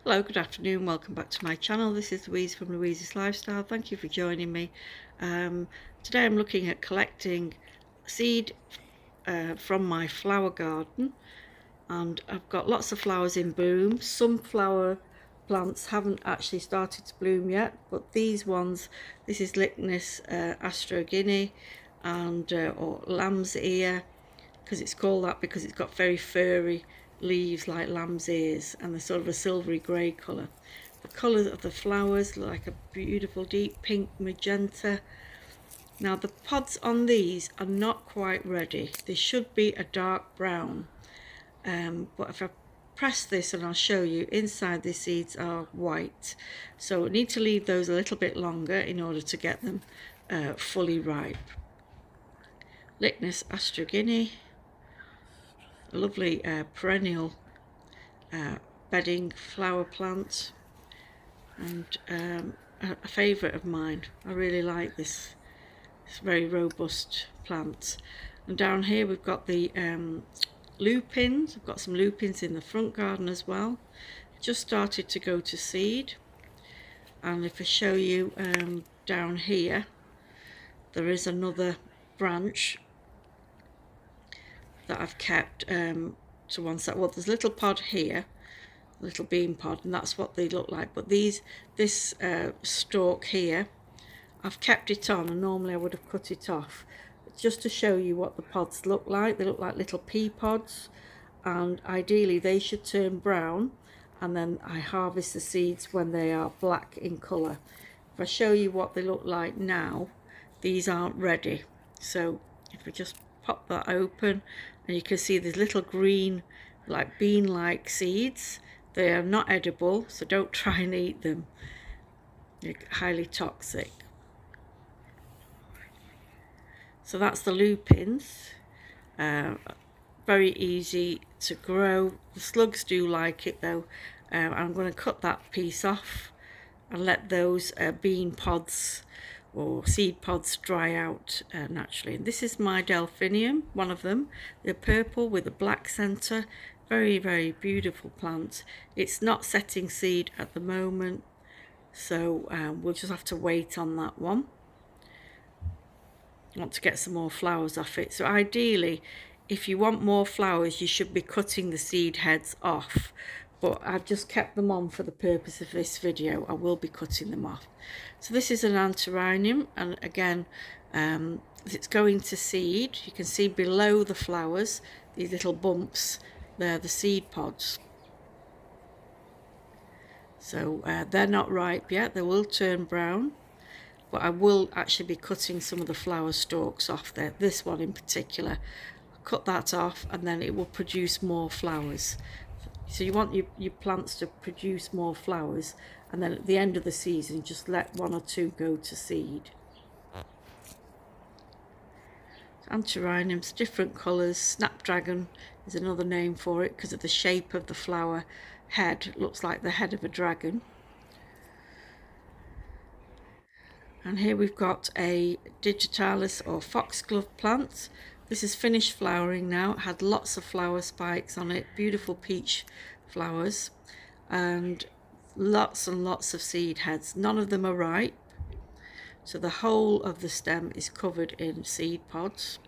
Hello, good afternoon, welcome back to my channel. This is Louise from Louise's Lifestyle. Thank you for joining me. Today I'm looking at collecting seed from my flower garden, and I've got lots of flowers in bloom. Some flower plants haven't actually started to bloom yet, but these ones, this is Lychnis astrogini and or lamb's ear, because it's called that because it's got very furry leaves like lamb's ears, and they're sort of a silvery grey colour. The colours of the flowers look like a beautiful deep pink magenta. Now the pods on these are not quite ready. They should be a dark brown, but if I press this, and I'll show you, inside the seeds are white, so I need to leave those a little bit longer in order to get them fully ripe. Lychnis astrogini, a lovely perennial bedding flower plant, and a favourite of mine. I really like this. It's a very robust plant. And down here we've got the lupins. I've got some lupins in the front garden as well. Just started to go to seed. And if I show you down here, there is another branch that I've kept to one side. Well, there's a little pod here, a little bean pod, and that's what they look like. But this stalk here, I've kept it on, and normally I would have cut it off, just to show you what the pods look like. They look like little pea pods, and ideally they should turn brown, and then I harvest the seeds when they are black in colour. If I show you what they look like now, these aren't ready. So if we just pop that open, and you can see there's little green, like bean-like seeds. They are not edible, so don't try and eat them. They're highly toxic. So that's the lupins. Very easy to grow. The slugs do like it though. I'm going to cut that piece off and let those bean pods or seed pods dry out naturally. And this is my delphinium, one of them. They're purple with a black centre. Very, very beautiful plant. It's not setting seed at the moment, so we'll just have to wait on that one. I want to get some more flowers off it. So ideally, if you want more flowers, you should be cutting the seed heads off. But I've just kept them on for the purpose of this video. I will be cutting them off. So this is an antirrhinum, and again, it's going to seed. You can see below the flowers, these little bumps, they're the seed pods. So they're not ripe yet. They will turn brown, but I will actually be cutting some of the flower stalks off there. This one in particular, I'll cut that off, and then it will produce more flowers. So you want your plants to produce more flowers, and then at the end of the season just let one or two go to seed. Antirrhinums, different colours. Snapdragon is another name for it because of the shape of the flower head. It looks like the head of a dragon. And here we've got a digitalis or foxglove plant. This is finished flowering now. It had lots of flower spikes on it, beautiful peach flowers, and lots of seed heads. None of them are ripe, so the whole of the stem is covered in seed pods.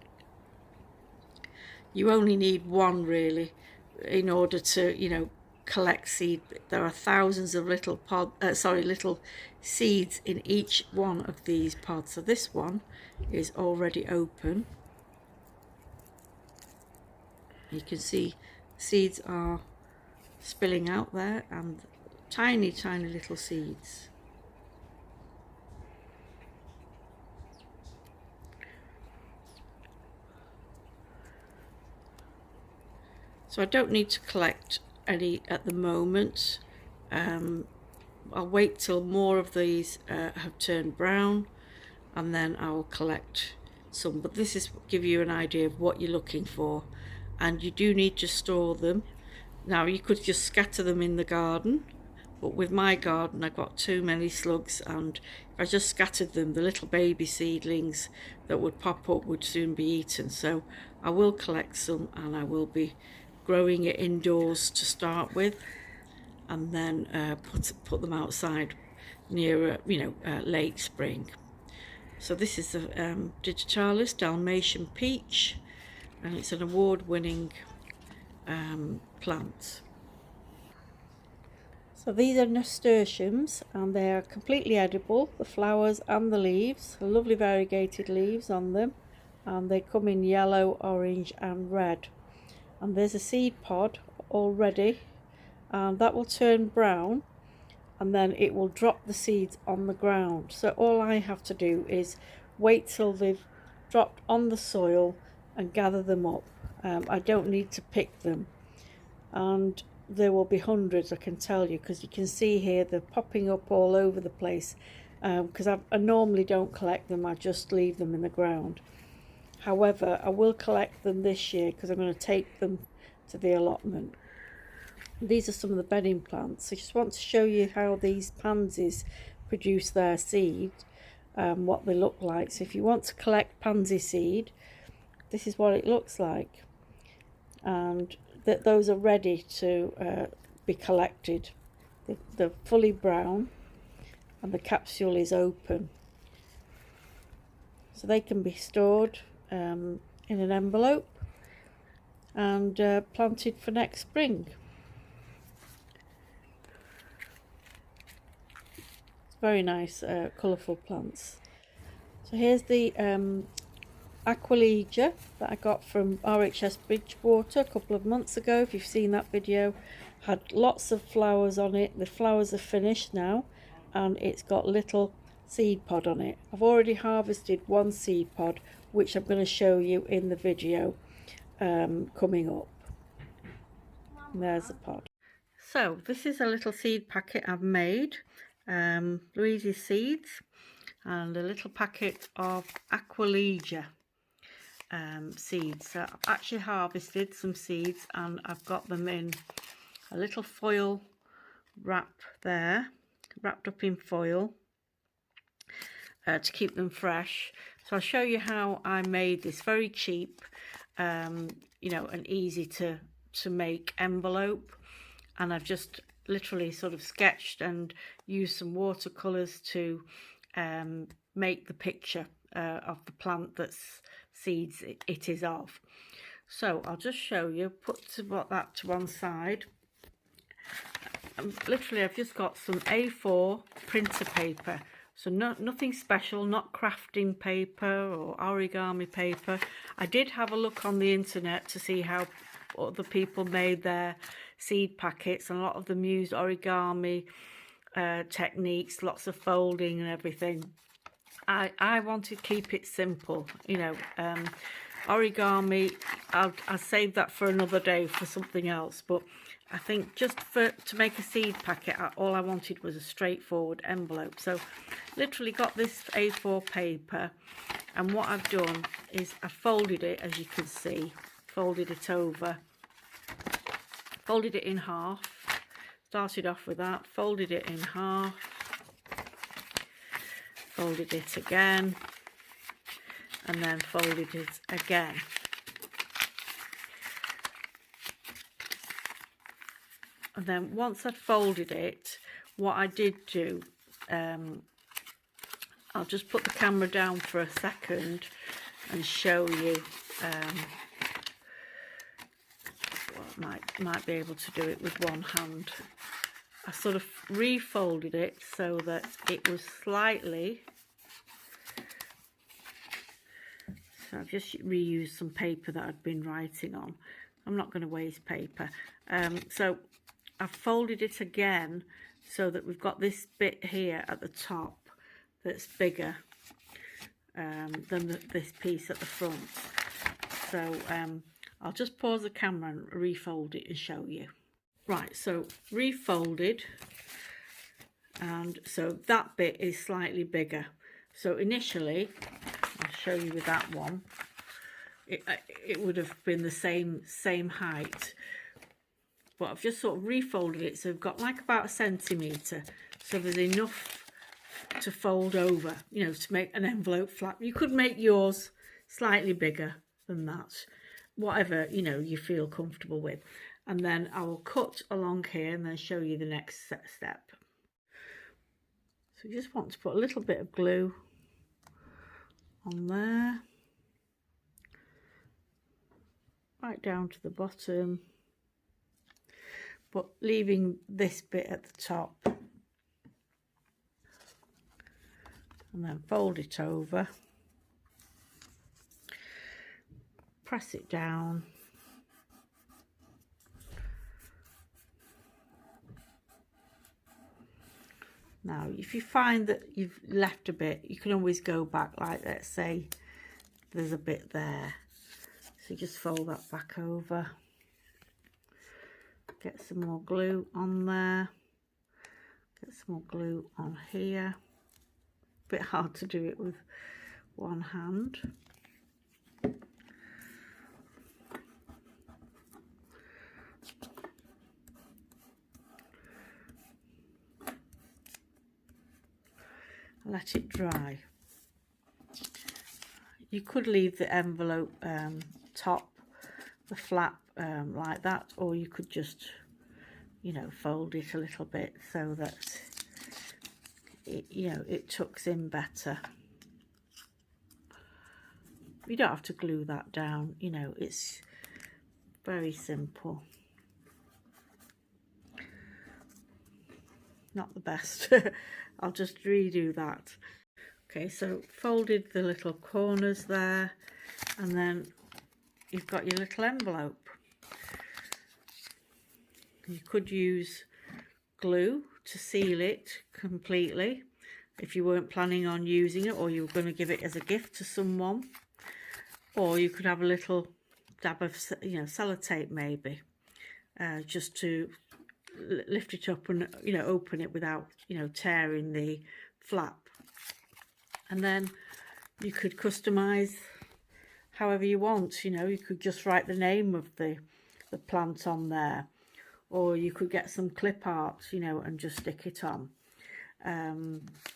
You only need one really in order to, collect seed. There are thousands of little little seeds in each one of these pods. So this one is already open. You can see seeds are spilling out there, and tiny little seeds. So I don't need to collect any at the moment. I'll wait till more of these have turned brown, and then I will collect some. But this is give you an idea of what you're looking for, and you do need to store them. Now you could just scatter them in the garden, but with my garden I've got too many slugs, and if I just scattered them, the little baby seedlings that would pop up would soon be eaten. So I will collect some, and I will be growing it indoors to start with. and then put them outside near late spring. So this is the Digitalis Dalmatian Peach, and it's an award-winning plant. So these are nasturtiums, and they are completely edible, the flowers and the leaves. Lovely variegated leaves on them, and they come in yellow, orange and red. And there's a seed pod already, and that will turn brown, and then it will drop the seeds on the ground. So all I have to do is wait till they've dropped on the soil and gather them up. I don't need to pick them, and there will be hundreds, I can tell you, because you can see here they're popping up all over the place, because I normally don't collect them, I just leave them in the ground. However, I will collect them this year because I'm going to take them to the allotment. These are some of the bedding plants. I just want to show you how these pansies produce their seed, what they look like. So if you want to collect pansy seed, this is what it looks like, and that those are ready to be collected. They're fully brown and the capsule is open, so they can be stored in an envelope and planted for next spring. It's very nice, colourful plants. So here's the Aquilegia that I got from RHS Bridgewater a couple of months ago. If you've seen that video, had lots of flowers on it. The flowers are finished now, and it's got little seed pod on it. I've already harvested one seed pod, which I'm going to show you in the video coming up. And there's the pod. So this is a little seed packet I've made, Louise's seeds, and a little packet of Aquilegia seeds. So I've actually harvested some seeds, and I've got them in a little foil wrap there, wrapped up in foil to keep them fresh. So I'll show you how I made this very cheap, you know, and easy to make envelope. And I've just literally sort of sketched and used some watercolors to make the picture of the plant that's seeds it is of. So I'll just show you, put that to one side. Literally I've just got some A4 printer paper, so nothing special, not crafting paper or origami paper. I did have a look on the internet to see how other people made their seed packets, and a lot of them used origami techniques, lots of folding and everything. I want to keep it simple, you know. Origami, I'll save that for another day for something else, but I think just to make a seed packet, all I wanted was a straightforward envelope. So literally got this A4 paper, and what I've done is I folded it, as you can see, folded it over, folded it in half, started off with that, folded it in half, folded it again, and then folded it again. And then once I'd folded it, what I did do, I'll just put the camera down for a second and show you. Well, might be able to do it with one hand. I sort of refolded it so that it was slightly. So I've just reused some paper that I'd been writing on. I'm not going to waste paper. So I've folded it again so that we've got this bit here at the top that's bigger than this piece at the front. So I'll just pause the camera and refold it and show you. Right, so refolded, and so that bit is slightly bigger. So initially, I'll show you with that one, it would have been the same height, but I've just sort of refolded it, so I've got like about 1 centimetre, so there's enough to fold over, you know, to make an envelope flap. You could make yours slightly bigger than that, whatever, you know, you feel comfortable with. and then I will cut along here and then show you the next step. So you just want to put a little bit of glue on there, right down to the bottom, but leaving this bit at the top, and then fold it over, press it down, now if you find that you've left a bit, you can always go back, like let's say there's a bit there, so just fold that back over, get some more glue on there, get some more glue on here. Bit hard to do it with one hand. Let it dry. You could leave the envelope top, the flap like that, or you could just, you know, fold it a little bit so that it, you know, it tucks in better. You don't have to glue that down, you know, it's very simple. Not the best. I'll just redo that. Okay, so folded the little corners there, and then you've got your little envelope. You could use glue to seal it completely if you weren't planning on using it, or you were going to give it as a gift to someone, or you could have a little dab of, you know, sellotape maybe, just to lift it up and, you know, open it without, you know, tearing the flap. And then you could customize however you want, you know, you could just write the name of the plant on there, or you could get some clip art, you know, and just stick it on.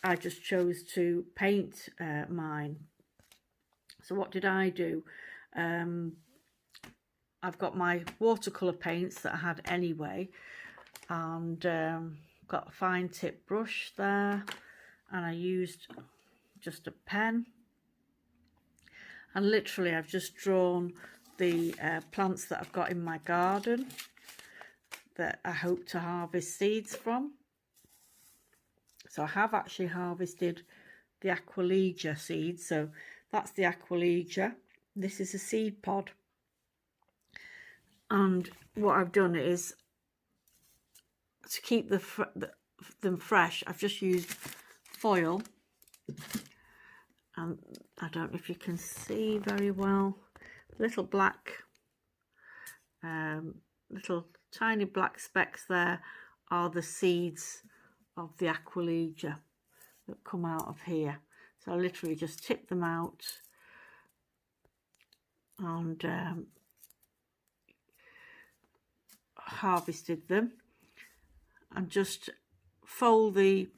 I just chose to paint mine. So what did I do? I've got my watercolour paints that I had anyway, and got a fine tip brush there, and I used just a pen, and literally I've just drawn the plants that I've got in my garden that I hope to harvest seeds from. So I have actually harvested the Aqualegia seeds, so that's the Aqualegia. This is a seed pod, and what I've done is, to keep them fresh, I've just used foil, and I don't know if you can see very well, little black, little tiny black specks there are the seeds of the Aqualegia that come out of here. So I literally just tip them out and harvested them, and just fold the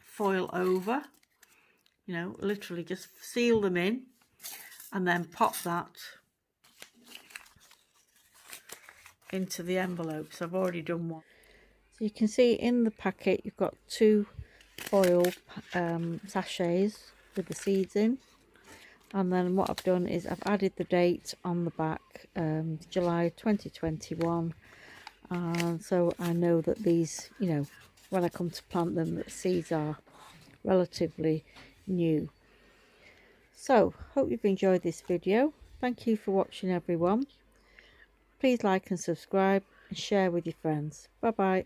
foil over, you know, literally just seal them in, and then pop that into the envelope. So I've already done one. So you can see in the packet you've got 2 foil sachets with the seeds in, and then what I've done is I've added the date on the back, July 2021, and so I know that these, you know, when I come to plant them, the seeds are relatively new. So hope you've enjoyed this video. Thank you for watching, everyone. Please like and subscribe and share with your friends. Bye bye.